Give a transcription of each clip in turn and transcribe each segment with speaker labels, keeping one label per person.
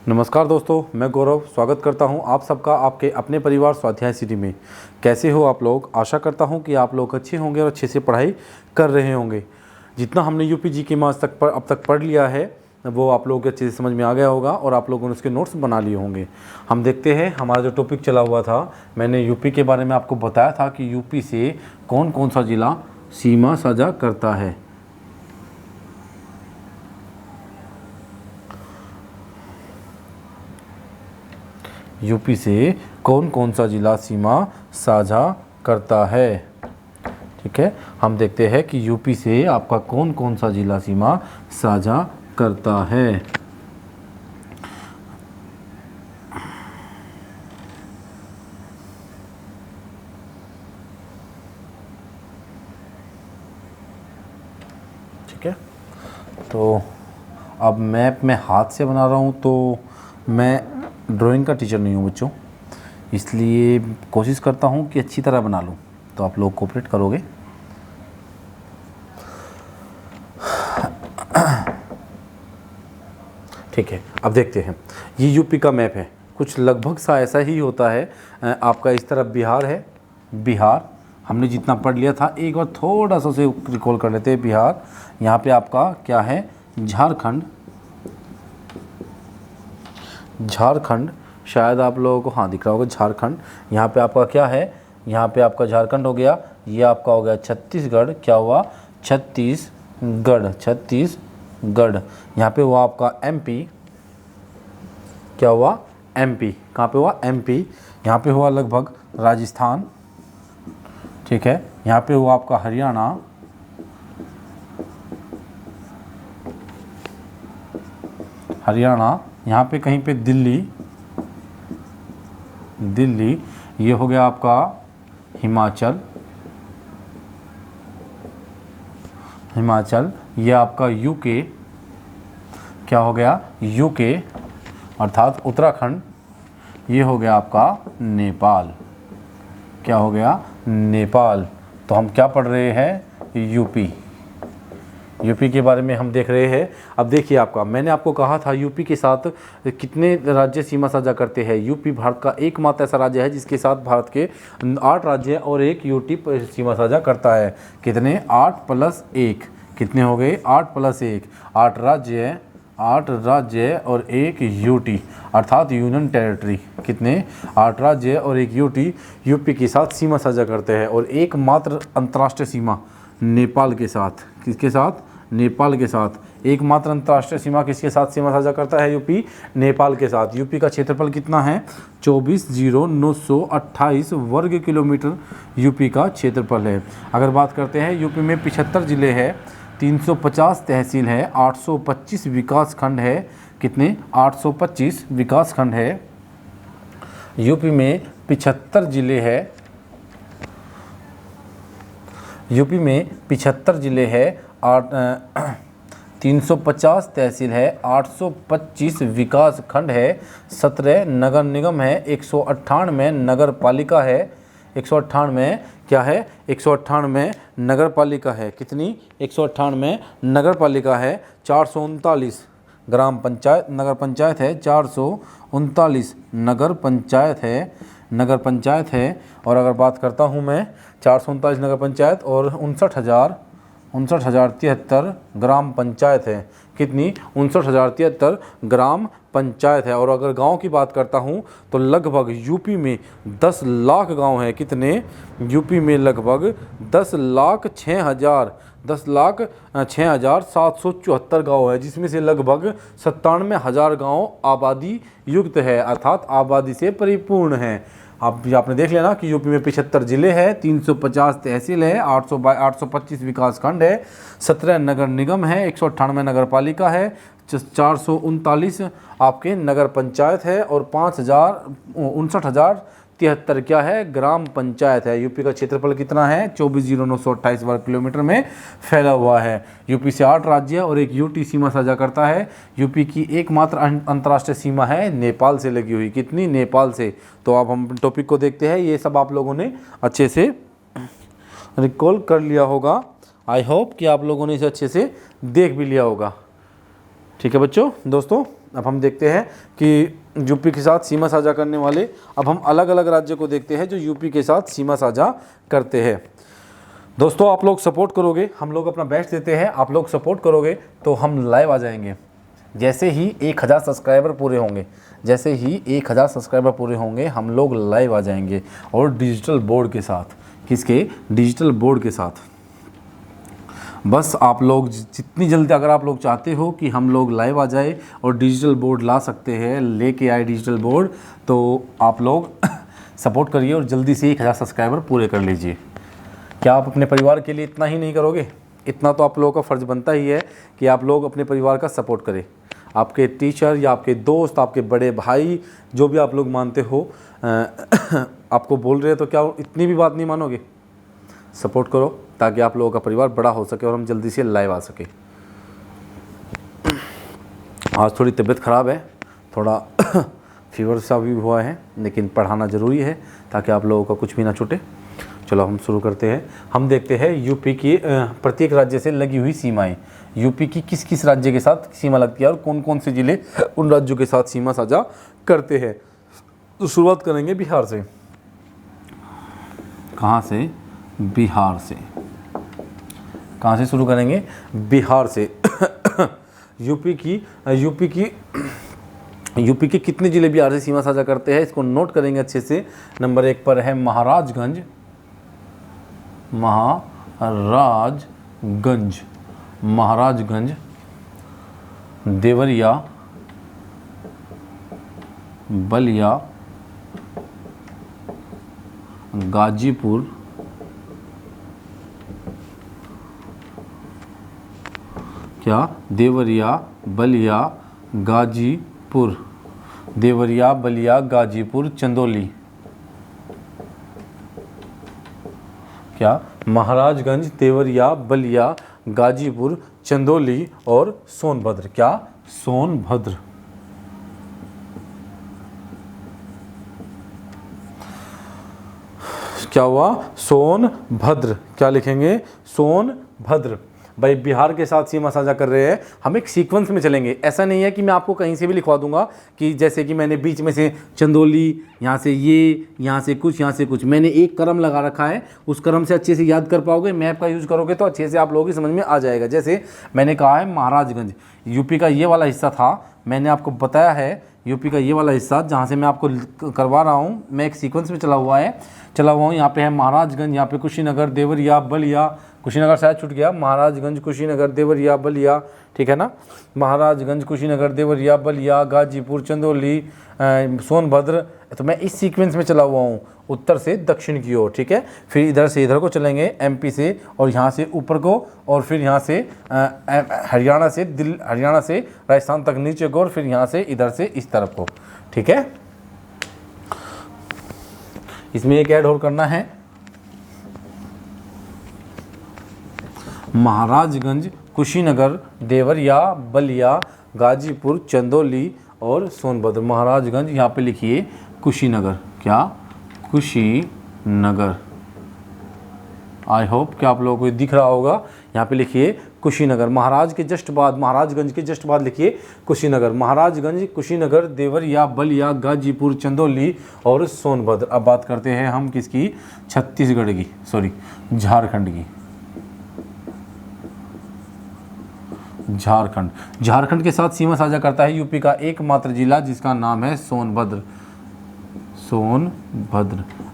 Speaker 1: नमस्कार दोस्तों, मैं गौरव स्वागत करता हूं आप सबका आपके अपने परिवार स्वाध्याय सिटी में। कैसे हो आप लोग? आशा करता हूं कि आप लोग अच्छे होंगे और अच्छे से पढ़ाई कर रहे होंगे। जितना हमने यूपी जी के मास तक अब तक पढ़ लिया है वो आप लोगों के अच्छे से समझ में आ गया होगा और आप लोगों ने उसके नोट्स बना लिए होंगे। हम देखते हैं हमारा जो टॉपिक चला हुआ था, मैंने यूपी के बारे में आपको बताया था कि यूपी से कौन कौन सा ज़िला सीमा साझा करता है। यूपी से कौन कौन सा ज़िला सीमा साझा करता है। ठीक है, हम देखते हैं कि यूपी से आपका कौन कौन सा ज़िला सीमा साझा करता है। ठीक है, तो अब मैप मैं हाथ से बना रहा हूँ, तो मैं ड्राइंग का टीचर नहीं हूँ बच्चों, इसलिए कोशिश करता हूँ कि अच्छी तरह बना लूँ। तो आप लोग कोऑपरेट करोगे। ठीक है, अब देखते हैं। ये यूपी का मैप है, कुछ लगभग सा ऐसा ही होता है। आपका इस तरफ बिहार है, बिहार हमने जितना पढ़ लिया था एक बार थोड़ा सा उसे रिकॉल कर लेते हैं। बिहार, यहाँ पे आपका क्या है? झारखंड। झारखंड शायद आप लोगों को हाँ दिख रहा होगा, झारखंड। यहाँ पे आपका क्या है? यहाँ पे आपका झारखंड हो गया। ये आपका हो गया छत्तीसगढ़। क्या हुआ? छत्तीसगढ़। छत्तीसगढ़। यहाँ पे हुआ आपका एमपी। क्या हुआ? एमपी। कहाँ पे हुआ? एमपी। यहाँ पे हुआ लगभग राजस्थान। ठीक है, यहाँ पे हुआ आपका हरियाणा। हरियाणा। यहाँ पे कहीं पे दिल्ली। दिल्ली। ये हो गया आपका हिमाचल। हिमाचल। ये आपका यूके। क्या हो गया? यूके अर्थात उत्तराखंड। ये हो गया आपका नेपाल। क्या हो गया? नेपाल। तो हम क्या पढ़ रहे हैं? यूपी। यूपी के बारे में हम देख रहे हैं। अब देखिए, आपका मैंने आपको कहा था यूपी के साथ कितने राज्य सीमा साझा करते हैं। यूपी भारत का एकमात्र ऐसा राज्य है जिसके साथ भारत के 8 राज्य और एक यूटी सीमा साझा करता है। कितने? 8 + 1। कितने हो गए? 8 + 1। 8 राज्य, 8 राज्य और एक यूटी अर्थात यूनियन टेरिटरी। कितने? 8 राज्य और एक यूटी यूपी के साथ सीमा साझा करते हैं। और एकमात्र अंतर्राष्ट्रीय सीमा नेपाल के साथ। किसके साथ? नेपाल के साथ। एकमात्र अंतर्राष्ट्रीय सीमा किसके साथ सीमा साझा करता है? यूपी नेपाल के साथ। यूपी का क्षेत्रफल कितना है? 24,928 वर्ग किलोमीटर यूपी का क्षेत्रफल है। अगर बात करते हैं, यूपी में 75 ज़िले हैं, 350 तहसील है, 825 विकास खंड है। कितने? 825 विकास खंड है। यूपी में 75 ज़िले हैं। यूपी में 75 ज़िले हैं, 350 तहसील है, 825 विकास खंड है, 17 नगर निगम है, 198 नगर पालिका है। 198 क्या है? 198 नगर पालिका है। कितनी? 198 नगर पालिका है। 439 ग्राम पंचायत नगर पंचायत है। 439 नगर पंचायत है। नगर पंचायत है। और अगर बात करता हूँ मैं, 439 नगर पंचायत और 59,073 ग्राम पंचायत है। कितनी? 59,073 ग्राम पंचायत है। और अगर गांव की बात करता हूं तो लगभग यूपी में 10 लाख गांव हैं। कितने? यूपी में लगभग 10,06,774 गांव है, जिसमें से लगभग 97,000 गांव आबादी युक्त है अर्थात आबादी से परिपूर्ण है। अब आपने देख लिया ना कि यूपी में 75 ज़िले हैं, 350 तहसील है, 825 विकास खंड है, 17 नगर निगम है, 198 नगर पालिका है, 439 आपके नगर पंचायत है और 59,073 क्या है? ग्राम पंचायत है। यूपी का क्षेत्रफल कितना है? 24,928 वर्ग किलोमीटर में फैला हुआ है। यूपी से 8 राज्य और एक यूटी सीमा साझा करता है। यूपी की एकमात्र अंतर्राष्ट्रीय सीमा है नेपाल से लगी हुई। कितनी? नेपाल से। तो अब हम टॉपिक को देखते हैं। ये सब आप लोगों ने अच्छे से रिकॉल कर लिया होगा। आई होप कि आप लोगों ने इसे अच्छे से देख भी लिया होगा। ठीक है बच्चों, दोस्तों, अब हम देखते हैं कि यूपी के साथ सीमा साझा करने वाले, अब हम अलग अलग राज्य को देखते हैं जो यूपी के साथ सीमा साझा करते हैं। दोस्तों आप लोग सपोर्ट करोगे, हम लोग अपना बेस्ट देते हैं, आप लोग सपोर्ट करोगे तो हम लाइव आ जाएंगे। जैसे ही 1000 सब्सक्राइबर पूरे होंगे, जैसे ही 1000 सब्सक्राइबर पूरे होंगे हम लोग लाइव आ जाएंगे, और डिजिटल बोर्ड के साथ। किसके? डिजिटल बोर्ड के साथ। बस आप लोग जितनी जल्दी, अगर आप लोग चाहते हो कि हम लोग लाइव आ जाए और डिजिटल बोर्ड ला सकते हैं, लेके आए डिजिटल बोर्ड, तो आप लोग सपोर्ट करिए और जल्दी से 1000 सब्सक्राइबर पूरे कर लीजिए। क्या आप अपने परिवार के लिए इतना ही नहीं करोगे? इतना तो आप लोगों का फ़र्ज़ बनता ही है कि आप लोग अपने परिवार का सपोर्ट करें। आपके टीचर या आपके दोस्त, आपके बड़े भाई, जो भी आप लोग मानते हो, आपको बोल रहे हैं तो क्या इतनी भी बात नहीं मानोगे? सपोर्ट करो ताकि आप लोगों का परिवार बड़ा हो सके और हम जल्दी से लाइव आ सके। आज थोड़ी तबीयत ख़राब है, थोड़ा फीवर सा भी हुआ है, लेकिन पढ़ाना ज़रूरी है ताकि आप लोगों का कुछ भी ना छूटे। चलो हम शुरू करते हैं। हम देखते हैं यूपी की प्रत्येक राज्य से लगी हुई सीमाएं। यूपी की किस किस राज्य के साथ सीमा लगती है और कौन कौन से ज़िले उन राज्यों के साथ सीमा साझा करते हैं। तो शुरुआत करेंगे बिहार से। कहाँ से? बिहार से। कहाँ से शुरू करेंगे? बिहार से। यूपी के कितने ज़िले बिहार से सीमा साझा करते हैं, इसको नोट करेंगे अच्छे से। नंबर 1 पर है महाराजगंज, देवरिया, बलिया, गाजीपुर, क्या? देवरिया, बलिया, गाजीपुर, देवरिया, बलिया, गाजीपुर, चंदौली। क्या? महाराजगंज, देवरिया, बलिया, गाजीपुर, चंदौली और सोनभद्र। क्या? सोनभद्र। क्या हुआ? सोनभद्र। क्या लिखेंगे? सोनभद्र। भाई बिहार के साथ सीमा साझा कर रहे हैं, हम एक सीक्वेंस में चलेंगे। ऐसा नहीं है कि मैं आपको कहीं से भी लिखवा दूंगा कि जैसे कि मैंने बीच में से चंदौली, यहाँ से ये, यहाँ से कुछ, यहाँ से कुछ, मैंने एक क्रम लगा रखा है। उस क्रम से अच्छे से याद कर पाओगे। मैप का यूज़ करोगे तो अच्छे से आप लोगों की समझ में आ जाएगा। जैसे मैंने कहा है महाराजगंज, यूपी का ये वाला हिस्सा था, मैंने आपको बताया है यूपी का ये वाला हिस्सा जहाँ से मैं आपको करवा रहा हूँ, मैं एक सीक्वेंस में चला हुआ हूँ। यहाँ पे है महाराजगंज, यहाँ पे कुशीनगर, देवरिया, बलिया, कुशीनगर शायद छूट गया, महाराजगंज, कुशीनगर, देवरिया, बलिया, ठीक है ना? महाराजगंज, कुशीनगर, देवरिया, बलिया, गाजीपुर, चंदौली, सोनभद्र। तो मैं इस सीक्वेंस में चला हुआ हूँ, उत्तर से दक्षिण की ओर, ठीक है? फिर इधर से इधर को चलेंगे एमपी से, और यहाँ से ऊपर को, और फिर यहाँ से हरियाणा से राजस्थान तक नीचे को, और फिर यहाँ से इधर से इस तरफ को, ठीक है? इसमें एक ऐड और करना है, महाराजगंज, कुशीनगर, देवरिया, बलिया, गाजीपुर, चंदौली और सोनभद्र। महाराजगंज, यहाँ पे लिखिए कुशीनगर। क्या? कुशीनगर। आई होप कि आप लोगों को दिख रहा होगा। यहाँ पे लिखिए कुशीनगर। महाराजगंज के जस्ट बाद लिखिए कुशीनगर। महाराजगंज, कुशीनगर, देवरिया, बलिया, गाजीपुर, चंदौली और सोनभद्र। अब बात करते हैं हम किसकी? छत्तीसगढ़ की, सॉरी झारखंड की। झारखंड के साथ सीमा साझा करता है यूपी का एकमात्र जिला जिसका नाम है सोनभद्र।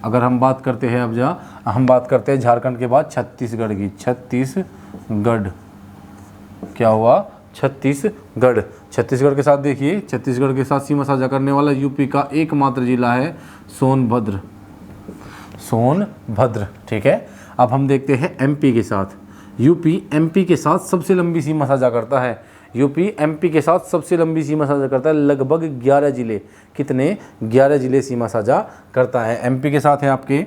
Speaker 1: अगर हम बात करते हैं हम बात करते हैं झारखंड के बाद छत्तीसगढ़ की। छत्तीसगढ़। क्या हुआ? छत्तीसगढ़ के साथ देखिए, छत्तीसगढ़ के साथ सीमा साझा करने वाला यूपी का एकमात्र जिला है सोनभद्र। ठीक है। अब हम देखते हैं एमपी के साथ। यूपी एमपी के साथ सबसे लंबी सीमा साझा करता है। यूपी एमपी के साथ सबसे लंबी सीमा साझा करता है, लगभग 11 जिले। कितने? 11 जिले सीमा साझा करता है। एमपी के साथ है आपके,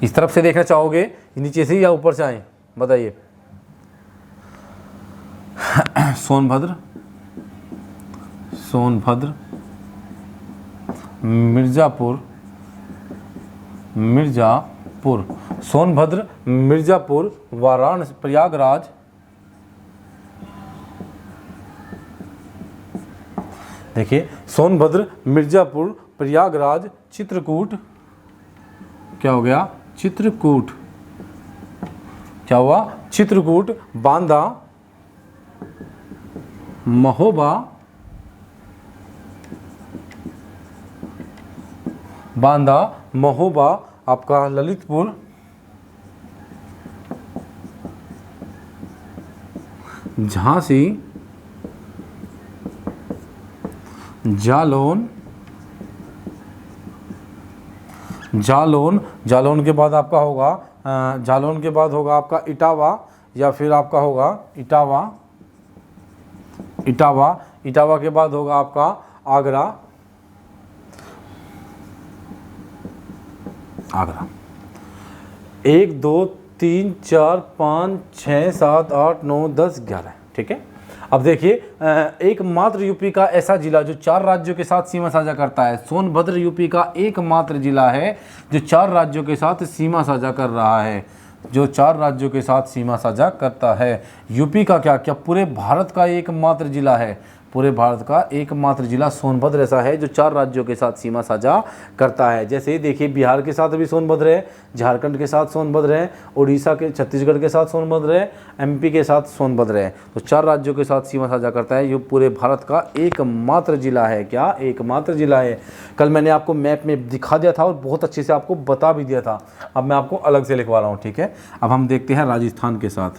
Speaker 1: इस तरफ से देखना चाहोगे नीचे से या ऊपर से आए बताइए? सोनभद्र, मिर्ज़ापुर, सोनभद्र, मिर्ज़ापुर, वाराणसी, देखिए सोनभद्र, मिर्ज़ापुर, प्रयागराज, चित्रकूट, क्या हो गया चित्रकूट, क्या हुआ चित्रकूट, बांदा, महोबा, बांदा, महोबा, आपका ललितपुर, झांसी, जालौन, जालौन के बाद आपका होगा जालौन के बाद होगा आपका इटावा, या फिर आपका होगा इटावा के बाद होगा आपका आगरा, 1 2 3 4 5 6 7 8 9 10 11, ठीक है। अब देखिए एकमात्र यूपी का ऐसा जिला जो 4 राज्यों के साथ सीमा साझा करता है। सोनभद्र यूपी का एकमात्र जिला है जो 4 राज्यों के साथ सीमा साझा कर रहा है, जो 4 राज्यों के साथ सीमा साझा करता है। यूपी का क्या पूरे भारत का एकमात्र जिला है, पूरे भारत का एकमात्र जिला सोनभद्र ऐसा है जो 4 राज्यों के साथ सीमा साझा करता है। जैसे देखिए बिहार के साथ भी सोनभद्र है, झारखंड के साथ सोनभद्र है, उड़ीसा के छत्तीसगढ़ के साथ सोनभद्र है, एमपी के साथ सोनभद्र है। तो 4 राज्यों के साथ सीमा साझा करता है। ये पूरे भारत का एकमात्र जिला है। क्या एकमात्र जिला है। कल मैंने आपको मैप में दिखा दिया था और बहुत अच्छे से आपको बता भी दिया था। अब मैं आपको अलग से लिखवा रहा हूँ, ठीक है। अब हम देखते हैं राजस्थान के साथ।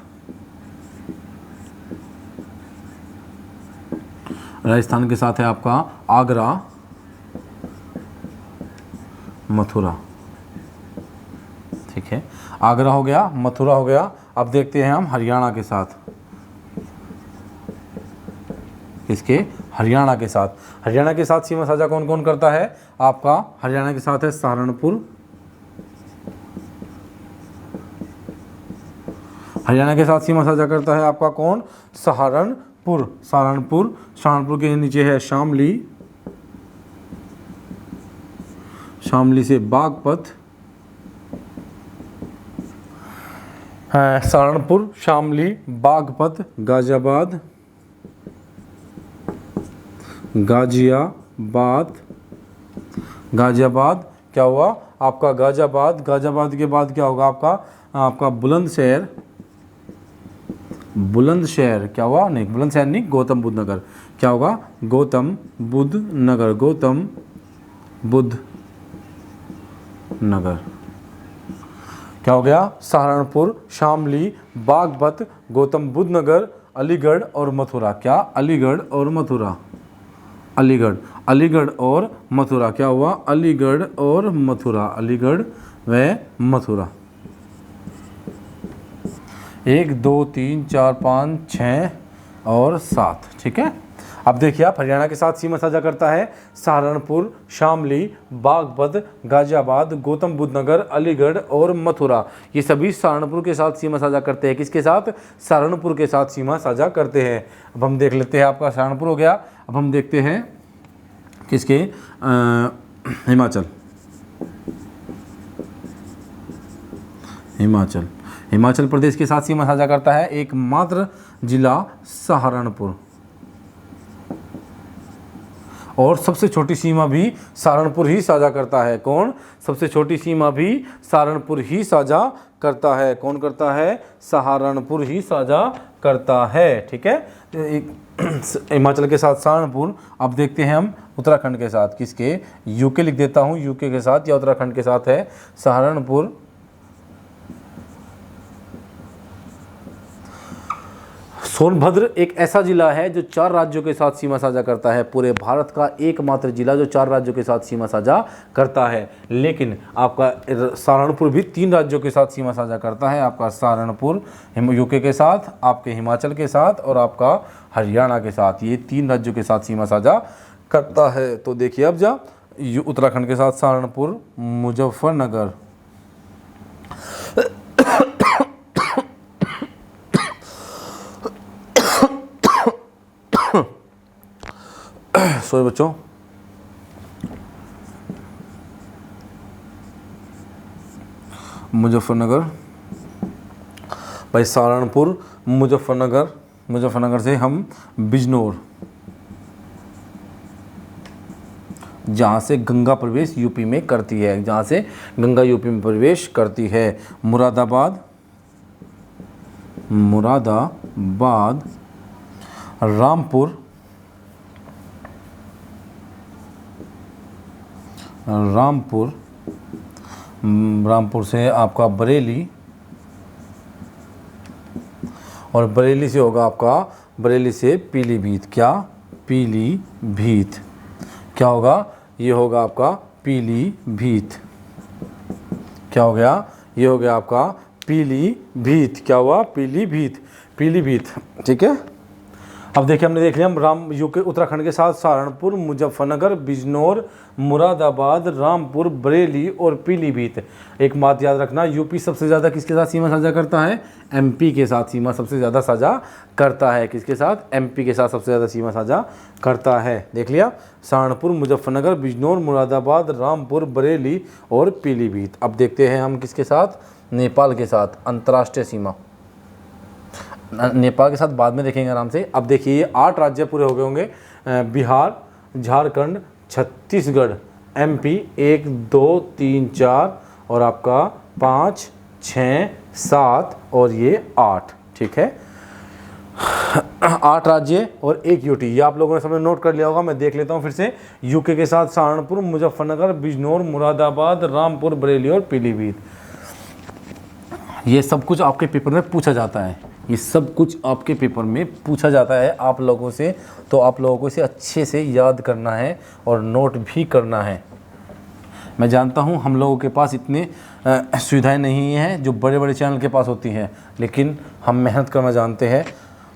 Speaker 1: राजस्थान के साथ है आपका आगरा, मथुरा, ठीक है। आगरा हो गया, मथुरा हो गया। अब देखते हैं हम हरियाणा के साथ। किसके? हरियाणा के साथ। हरियाणा के साथ सीमा साझा कौन कौन करता है? आपका हरियाणा के साथ है सहारनपुर, हरियाणा के साथ सीमा साझा करता है आपका कौन? सहारनपुर। सहारनपुर के नीचे है शामली, शामली से बागपत, सहारनपुर, शामली, बागपत, गाजियाबाद, गाजियाबाद क्या हुआ आपका? गाजियाबाद के बाद क्या होगा आपका बुलंदशहर, क्या हुआ? नहीं बुलंदशहर नहीं, गौतम बुद्ध नगर। क्या होगा? गौतम बुद्ध नगर क्या हो गया? सहारनपुर, शामली, बागपत, गौतम बुद्ध नगर, अलीगढ़ और मथुरा। क्या? अलीगढ़ और मथुरा। क्या हुआ? अलीगढ़ और मथुरा। 1 2 3 4 5 6 और 7, ठीक है। अब देखिए आप हरियाणा के साथ सीमा साझा करता है सहारनपुर, शामली, बागपत, गाजियाबाद, गौतम बुद्ध नगर, अलीगढ़ और मथुरा। ये सभी सहारनपुर के साथ सीमा साझा करते हैं। किसके साथ? सहारनपुर के साथ सीमा साझा करते हैं। अब हम देख लेते हैं, आपका सहारनपुर हो गया। अब हम देखते हैं किसके? हिमाचल प्रदेश के साथ सीमा साझा करता है एकमात्र जिला सहारनपुर, और सबसे छोटी सीमा भी सहारनपुर ही साझा करता है। कौन? सबसे छोटी सीमा भी सहारनपुर ही साझा करता है। कौन करता है? सहारनपुर ही साझा करता है, ठीक है। हिमाचल के साथ सहारनपुर। अब देखते हैं हम उत्तराखंड के साथ। किसके? यूके लिख देता हूँ, यूके के साथ या उत्तराखंड के साथ है सहारनपुर, सोनभद्र एक ऐसा जिला है जो 4 राज्यों के साथ सीमा साझा करता है। पूरे भारत का एकमात्र जिला जो 4 राज्यों के साथ सीमा साझा करता है। लेकिन आपका सहारनपुर भी 3 राज्यों के साथ सीमा साझा करता है। आपका सहारनपुर यूके के साथ, आपके हिमाचल के साथ और आपका हरियाणा के साथ। ये 3 राज्यों के साथ सीमा साझा करता है। तो देखिए अब उत्तराखंड के साथ सहारनपुर, मुजफ्फरनगर, सॉरी बच्चों, मुजफ्फरनगर भाई, सहारनपुर, मुजफ्फरनगर से हम बिजनौर, जहाँ से गंगा प्रवेश यूपी में करती है, जहाँ से गंगा यूपी में प्रवेश करती है। मुरादाबाद, मुरादाबाद, रामपुर, रामपुर, रामपुर से आपका बरेली, और बरेली से होगा आपका, बरेली से पीलीभीत। क्या? पीलीभीत। क्या होगा? ये होगा आपका पीलीभीत। क्या हो गया? ये हो गया आपका पीलीभीत। क्या हुआ? पीलीभीत, पीलीभीत। ठीक है। अब देखिए हमने देख लिया हम यूके उत्तराखंड के साथ सहारनपुर, मुजफ्फरनगर, बिजनौर, मुरादाबाद, रामपुर, बरेली और पीलीभीत। एक बात याद रखना, यूपी सबसे ज़्यादा किसके साथ सीमा साझा करता है? एमपी के साथ सीमा सबसे ज़्यादा साझा करता है। किसके साथ? एमपी के साथ सबसे ज़्यादा सीमा साझा करता है। देख लिया, सहारनपुर, मुजफ्फरनगर, बिजनौर, मुरादाबाद, रामपुर, बरेली और पीलीभीत। अब देखते हैं हम किसके साथ? नेपाल के साथ अंतर्राष्ट्रीय सीमा। नेपाल के साथ बाद में देखेंगे आराम से। अब देखिए ये 8 राज्य पूरे हो गए होंगे, बिहार, झारखंड, छत्तीसगढ़, एमपी, 1 2 3 4 और आपका 5 6 7 और ये 8। ठीक है, 8 राज्य और 1 यूटी। ये आप लोगों ने सबने नोट कर लिया होगा। मैं देख लेता हूँ फिर से। यूके के साथ सहारनपुर, मुजफ्फरनगर, बिजनौर, मुरादाबाद, रामपुर, बरेली और पीलीभीत। ये सब कुछ आपके पेपर में पूछा जाता है, ये सब कुछ आपके पेपर में पूछा जाता है आप लोगों से, तो आप लोगों को इसे अच्छे से याद करना है और नोट भी करना है। मैं जानता हूँ हम लोगों के पास इतनी सुविधाएं नहीं हैं जो बड़े बड़े चैनल के पास होती हैं, लेकिन हम मेहनत करना जानते हैं।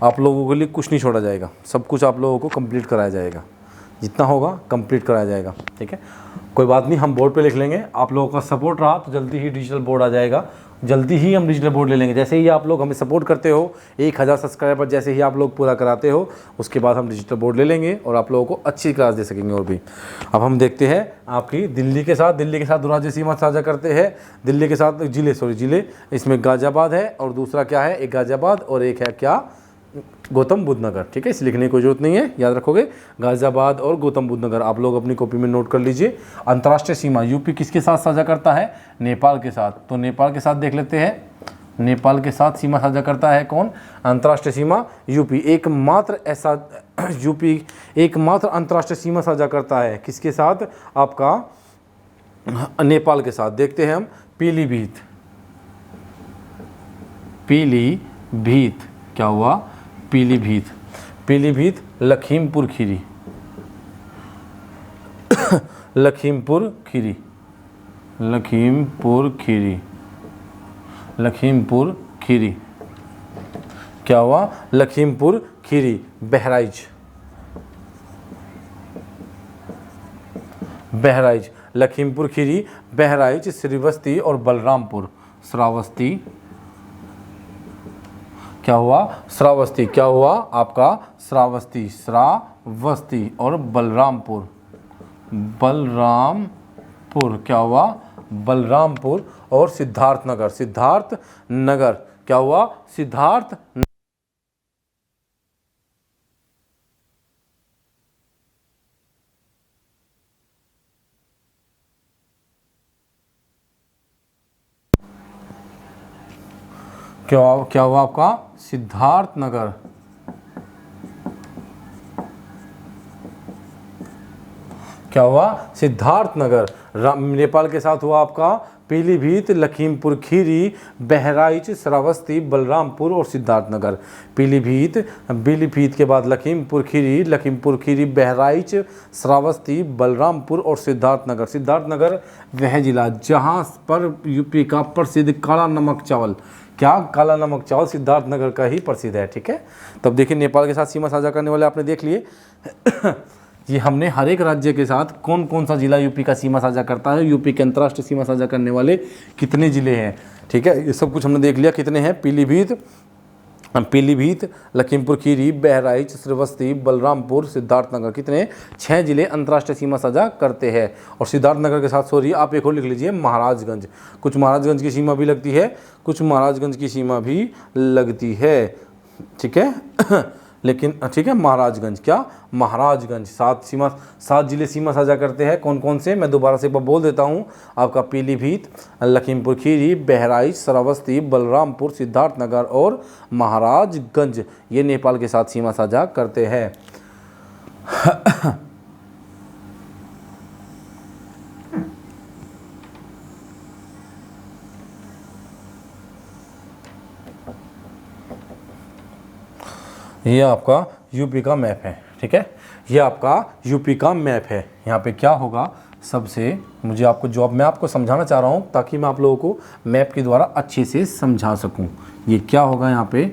Speaker 1: आप लोगों के लिए कुछ नहीं छोड़ा जाएगा, सब कुछ आप लोगों को कंप्लीट कराया जाएगा, जितना होगा कंप्लीट कराया जाएगा। ठीक है, कोई बात नहीं, हम बोर्ड पे लिख लेंगे। आप लोगों का सपोर्ट रहा तो जल्दी ही डिजिटल बोर्ड आ जाएगा, जल्दी ही हम डिजिटल बोर्ड ले लेंगे। जैसे ही आप लोग हमें सपोर्ट करते हो, 1000 सब्सक्राइबर जैसे ही आप लोग पूरा कराते हो, उसके बाद हम डिजिटल बोर्ड ले लेंगे और आप लोगों को अच्छी क्लास दे सकेंगे। और भी अब हम देखते हैं आपकी दिल्ली के साथ 2 राज्य सीमा साझा करते हैं। दिल्ली के साथ जिले, इसमें गाज़ियाबाद है और दूसरा क्या है? एक गाज़ियाबाद और एक है क्या? गौतम बुद्ध नगर। ठीक है, इसे लिखने की कोई जरूरत नहीं है, याद रखोगे गाज़ियाबाद और गौतम बुद्ध नगर। आप लोग अपनी कॉपी में नोट कर लीजिए। अंतर्राष्ट्रीय सीमा यूपी किसके साथ साझा करता है? नेपाल के साथ। तो नेपाल के साथ देख लेते हैं, नेपाल के साथ सीमा साझा करता है कौन? अंतर्राष्ट्रीय सीमा यूपी। एकमात्र ऐसा यूपी एकमात्र अंतर्राष्ट्रीय सीमा साझा करता है किसके साथ? आपका नेपाल के साथ। देखते हैं हम पीलीभीत। पीलीभीत क्या हुआ? पीलीभीत। पीलीभीत लखीमपुर खीरी, लखीमपुर खीरी, लखीमपुर खीरी, लखीमपुर खीरी। क्या हुआ? लखीमपुर खीरी। बहराइच, बहराइच, लखीमपुर खीरी, बहराइच, श्रीवस्ती और बलरामपुर। श्रावस्ती क्या हुआ? श्रावस्ती। क्या हुआ आपका? श्रावस्ती, श्रावस्ती और बलरामपुर, बलरामपुर। क्या हुआ? बलरामपुर और सिद्धार्थनगर, सिद्धार्थनगर। क्या हुआ? सिद्धार्थ। क्या हुआ आपका? सिद्धार्थनगर। क्या हुआ? सिद्धार्थनगर। नेपाल के साथ हुआ आपका पीलीभीत, लखीमपुर खीरी, बहराइच, श्रावस्ती, बलरामपुर और सिद्धार्थनगर। पीलीभीत के बाद लखीमपुर खीरी, बहराइच, श्रावस्ती, बलरामपुर और सिद्धार्थनगर। सिद्धार्थनगर वह जिला जहां पर यूपी का प्रसिद्ध काला नमक चावल, क्या? काला नमक चावल सिद्धार्थनगर का ही प्रसिद्ध है। ठीक है, तब देखिए नेपाल के साथ सीमा साझा करने वाले आपने देख लिए। ये हमने हर एक राज्य के साथ कौन कौन सा जिला यूपी का सीमा साझा करता है, यूपी के अंतर्राष्ट्रीय सीमा साझा करने वाले कितने जिले हैं। ठीक है, ये सब कुछ हमने देख लिया। कितने हैं? पीलीभीत, लखीमपुर खीरी, बहराइच, श्रीवस्ती, बलरामपुर, सिद्धार्थनगर। कितने? 6 जिले अंतर्राष्ट्रीय सीमा साझा करते हैं। और सिद्धार्थनगर के साथ सॉरी आप एक और लिख लीजिए, महाराजगंज। कुछ महाराजगंज की सीमा भी लगती है, कुछ महाराजगंज की सीमा भी लगती है। ठीक है, लेकिन ठीक है, महाराजगंज, क्या महाराजगंज। 7 जिले सीमा साझा करते हैं। कौन कौन से, मैं दोबारा से एक बार बोल देता हूँ आपका, पीलीभीत, लखीमपुर खीरी, बहराइच, श्रावस्ती, बलरामपुर, सिद्धार्थनगर और महाराजगंज, ये नेपाल के साथ सीमा साझा करते हैं। ये आपका यूपी का मैप है, ठीक है, ये आपका यूपी का मैप है। यहाँ पे क्या होगा सबसे, मुझे आपको जो अब मैं आपको समझाना चाह रहा हूँ ताकि मैं आप लोगों को मैप के द्वारा अच्छे से समझा सकूँ। ये क्या होगा यहाँ पे,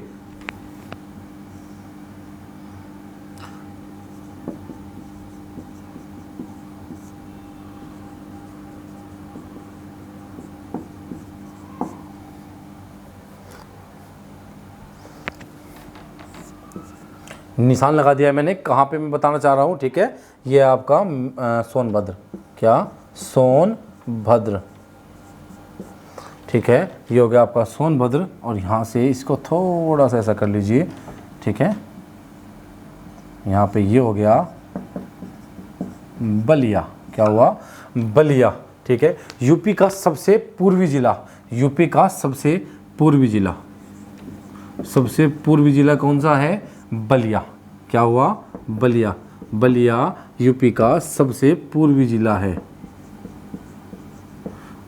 Speaker 1: निशान लगा दिया है मैंने, कहाँ पे मैं बताना चाह रहा हूँ, ठीक है। ये आपका सोनभद्र, क्या सोनभद्र, ठीक है, ये हो गया आपका सोनभद्र। और यहाँ से इसको थोड़ा सा ऐसा कर लीजिए, ठीक है, यहाँ पे ये हो गया बलिया, क्या हुआ बलिया, ठीक है। यूपी का सबसे पूर्वी जिला, यूपी का सबसे पूर्वी जिला, सबसे पूर्वी जिला कौन सा है, बलिया, क्या हुआ बलिया, बलिया यूपी का सबसे पूर्वी जिला है,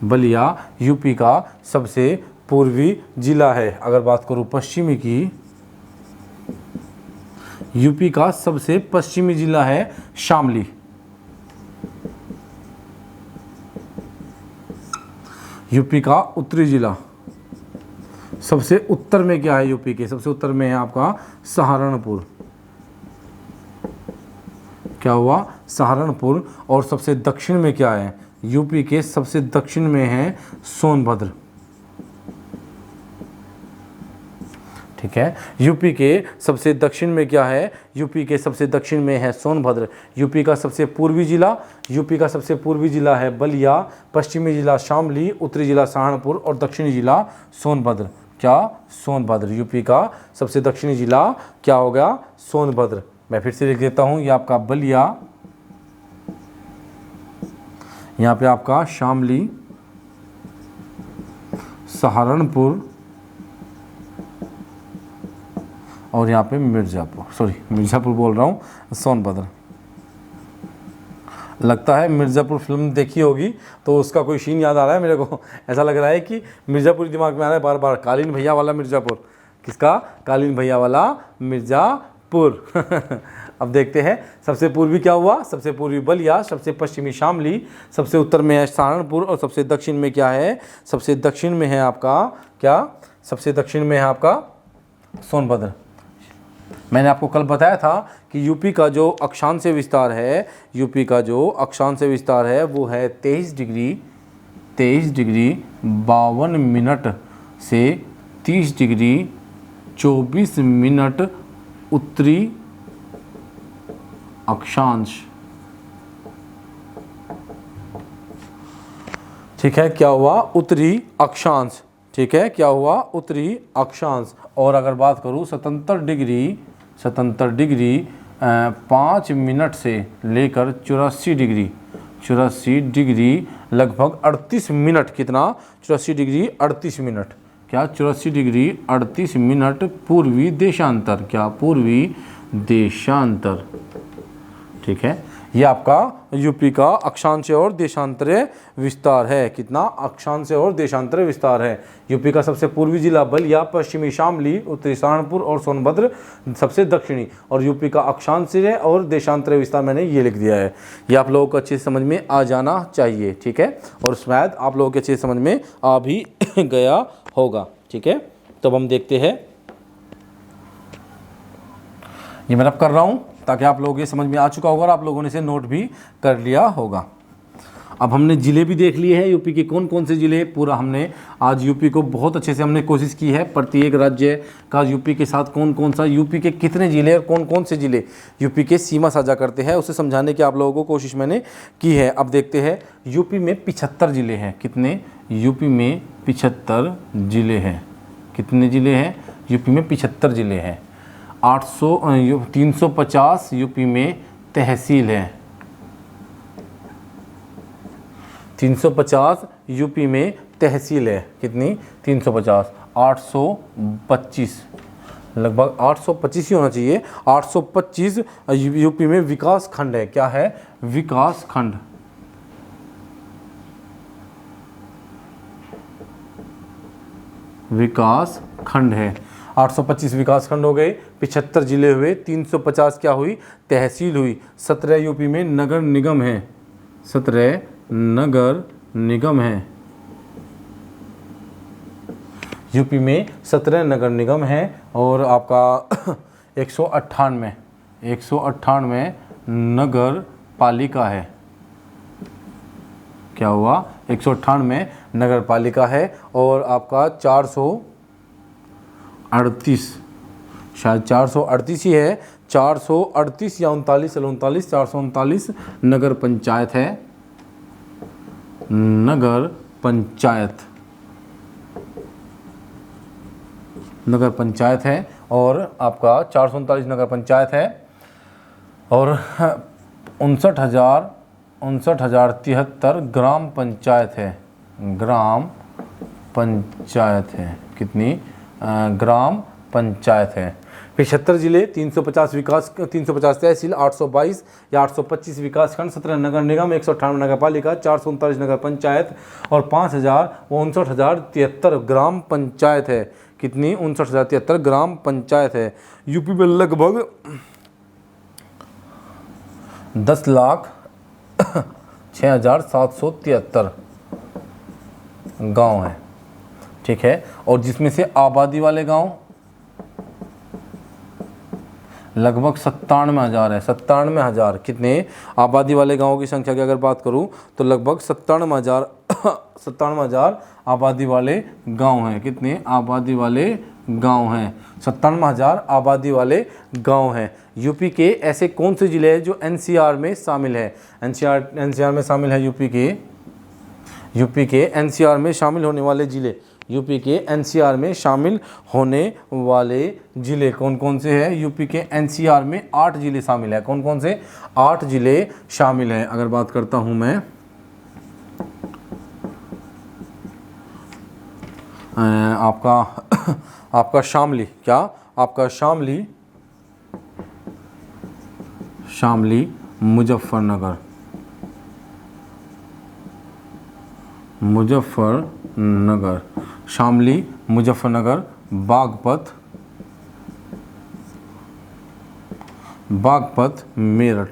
Speaker 1: बलिया यूपी का सबसे पूर्वी जिला है। अगर बात करूं पश्चिमी की, यूपी का सबसे पश्चिमी जिला है शामली, यूपी का उत्तरी जिला, सबसे उत्तर में क्या है, यूपी के सबसे उत्तर में है आपका सहारनपुर, क्या हुआ सहारनपुर। और सबसे दक्षिण में क्या है, यूपी के सबसे दक्षिण में है सोनभद्र, ठीक है। यूपी के सबसे दक्षिण में क्या है, यूपी के सबसे दक्षिण में है सोनभद्र। यूपी का सबसे पूर्वी जिला, यूपी का सबसे पूर्वी जिला है बलिया, पश्चिमी जिला शामली, उत्तरी जिला सहारनपुर और दक्षिणी जिला सोनभद्र, क्या सोनभद्र। यूपी का सबसे दक्षिणी जिला क्या हो गया, सोनभद्र। मैं फिर से लिख देता हूँ, ये आपका बलिया, यहाँ पे आपका शामली, सहारनपुर और यहाँ पे मिर्ज़ापुर, सॉरी मिर्ज़ापुर बोल रहा हूँ, सोनभद्र। लगता है मिर्ज़ापुर फिल्म देखी होगी तो उसका कोई सीन याद आ रहा है मेरे को, ऐसा लग रहा है कि मिर्ज़ापुर दिमाग में आ रहा है बार बार, कालीन भैया वाला मिर्ज़ापुर। किसका, कालीन भैया वाला मिर्ज़ापुर। अब देखते हैं, सबसे पूर्वी क्या हुआ, सबसे पूर्वी बलिया, सबसे पश्चिमी शामली, सबसे उत्तर में है सहारनपुर और सबसे दक्षिण में क्या है, सबसे दक्षिण में है आपका क्या, सबसे दक्षिण में है आपका सोनभद्र। मैंने आपको कल बताया था कि यूपी का जो अक्षांश विस्तार है, यूपी का जो अक्षांश विस्तार है वो है 23 डिग्री 52 मिनट से 30 डिग्री 24 मिनट उत्तरी अक्षांश, ठीक है, क्या हुआ उत्तरी अक्षांश, ठीक है, क्या हुआ उत्तरी अक्षांश। और अगर बात करूँ 77 डिग्री 5 मिनट से लेकर 84 डिग्री लगभग 38 मिनट, कितना 84 डिग्री 38 मिनट, क्या 84 डिग्री 38 मिनट पूर्वी देशांतर, क्या पूर्वी देशांतर, ठीक है। ये आपका यूपी का अक्षांश और देशांतरीय विस्तार है, कितना अक्षांश और देशांतरीय विस्तार है। यूपी का सबसे पूर्वी जिला बलिया, पश्चिमी शामली, उत्तरी सहारनपुर और सोनभद्र सबसे दक्षिणी। और यूपी का अक्षांश और देशांतरीय विस्तार मैंने ये लिख दिया है। ये आप लोगों को अच्छे से समझ में आ जाना चाहिए, ठीक है, और शायद आप लोगों के अच्छे से समझ में आ भी गया होगा, ठीक है। तो अब हम देखते हैं, ये मैं अब कर रहा हूँ ताकि आप लोगों के समझ में आ चुका होगा और आप लोगों ने इसे नोट भी कर लिया होगा। अब हमने ज़िले भी देख लिए हैं, यूपी के कौन कौन से ज़िले, पूरा हमने आज यूपी को बहुत अच्छे से हमने कोशिश की है, प्रत्येक राज्य का यूपी के साथ कौन कौन सा, यूपी के कितने ज़िले और कौन कौन से ज़िले यूपी के सीमा साझा करते हैं, उसे समझाने की आप लोगों को कोशिश मैंने की है। अब देखते हैं, यूपी में 75 ज़िले हैं, कितने, यूपी में 75 ज़िले हैं, कितने ज़िले हैं, यूपी में 75 ज़िले हैं। 350 यूपी में तहसील है। 350 यूपी में तहसील है। कितनी? 350। 825, लगभग 825 ही होना चाहिए। 825 यूपी में विकास खंड है। क्या है? विकास खंड। विकास खंड है। 825 विकास खंड हो गए, 75 जिले हुए, 350 क्या हुई? तहसील हुई। 17 यूपी में नगर निगम है। 17 नगर निगम है। यूपी में 17 नगर निगम है। और आपका 198 नगर पालिका है। क्या हुआ? 198 नगर पालिका है। और आपका 438, शायद 438 ही है, 438 या 39, 439 नगर पंचायत है। नगर पंचायत, नगर पंचायत है। और आपका 439 नगर पंचायत है। और 59,73 ग्राम पंचायत है। ग्राम पंचायत है। कितनी? ग्राम पंचायत है। 75 जिले, 350 विकास, 350 तहसील, 822 या 825 विकास खंड, 17 नगर निगम, 198 नगर पालिका, 439 नगर पंचायत और 59,73 ग्राम पंचायत है। कितनी? 59,73 ग्राम पंचायत है। यूपी में लगभग 10,06,773 गांव हैं। ठीक है। और जिसमें से आबादी वाले गांव लगभग 97,000 है। 97,000। कितने? आबादी वाले गांवों की संख्या की अगर बात करूं तो लगभग 97,000 आबादी वाले गांव हैं। कितने आबादी वाले गांव हैं? 97,000 आबादी वाले गांव हैं। यूपी के ऐसे कौन से जिले हैं जो एनसीआर में शामिल है? एनसीआर में शामिल है यूपी के एनसीआर में शामिल होने वाले जिले। यूपी के एनसीआर में शामिल होने वाले जिले कौन कौन से हैं? यूपी के एनसीआर में 8 जिले शामिल है। कौन कौन से? 8 जिले शामिल हैं। अगर बात करता हूं मैं आपका शामली। क्या? आपका शामली मुजफ्फरनगर, शामली मुजफ्फरनगर, बागपत मेरठ।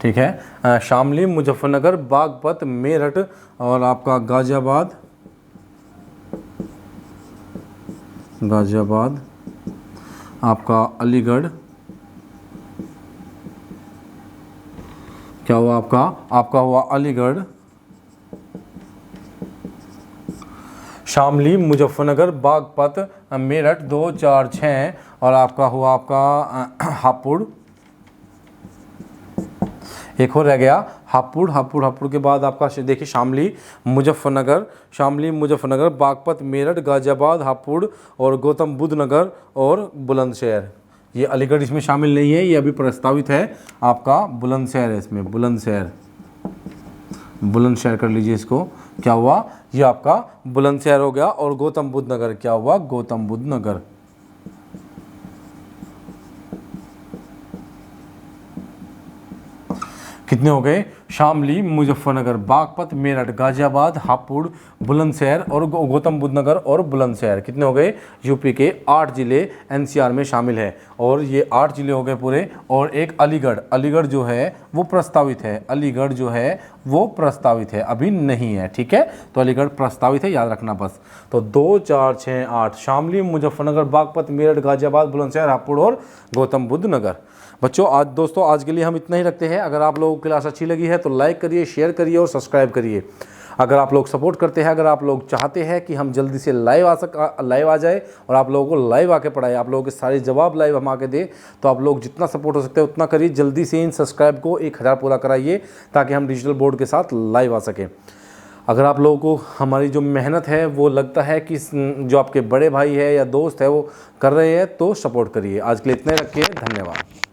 Speaker 1: ठीक है। शामली, मुजफ्फरनगर, बागपत, मेरठ और आपका गाजियाबाद, आपका अलीगढ़। क्या हुआ आपका हुआ अलीगढ़। शामली, मुजफ्फरनगर, बागपत, मेरठ 2, 4, 6 और आपका हुआ हापुड़। एक और रह गया हापुड़। हापुड़ के बाद आपका देखिए शामली, मुजफ्फरनगर, बागपत, मेरठ, गाजियाबाद, हापुड़ और गौतम बुद्ध नगर और बुलंदशहर। ये अलीगढ़ इसमें शामिल नहीं है, ये अभी प्रस्तावित है। आपका बुलंदशहर है इसमें, बुलंदशहर कर लीजिए इसको। क्या हुआ? ये आपका बुलंदशहर हो गया। और गौतम बुद्ध नगर, क्या हुआ? गौतम बुद्ध नगर। कितने हो गए? शामली, मुजफ्फरनगर, बागपत, मेरठ, गाजियाबाद, हापुड़, बुलंदशहर और गौतम बुद्ध नगर और बुलंदशहर। कितने हो गए? यूपी के 8 जिले एनसीआर में शामिल है। और ये 8 जिले हो गए पूरे। और एक अलीगढ़ जो है वो प्रस्तावित है। अलीगढ़ जो है वो प्रस्तावित है, अभी नहीं है। ठीक है। तो अलीगढ़ प्रस्तावित है, याद रखना बस। तो 2, 4, 6, 8 शामली, मुजफ्फरनगर, बागपत, मेरठ, गाजियाबाद, बुलंदशहर, हापुड़ और गौतम बुद्ध नगर। बच्चों आज के लिए हम इतना ही रखते हैं। अगर आप लोगों को क्लास अच्छी लगी है तो लाइक करिए, शेयर करिए और सब्सक्राइब करिए। अगर आप लोग सपोर्ट करते हैं, अगर आप लोग चाहते हैं कि हम जल्दी से लाइव आ जाए और आप लोगों को लाइव आके पढ़ाए, आप लोगों के सारे जवाब लाइव हम आके दें, तो आप लोग जितना सपोर्ट हो सकते हैं उतना करिए। जल्दी से इन सब्सक्राइब को 1000 पूरा कराइए ताकि हम डिजिटल बोर्ड के साथ लाइव आ सकें। अगर आप लोगों को हमारी जो मेहनत है वो लगता है कि जो आपके बड़े भाई है या दोस्त है वो कर रहे हैं तो सपोर्ट करिए। आज के लिए इतना ही रखिए, धन्यवाद।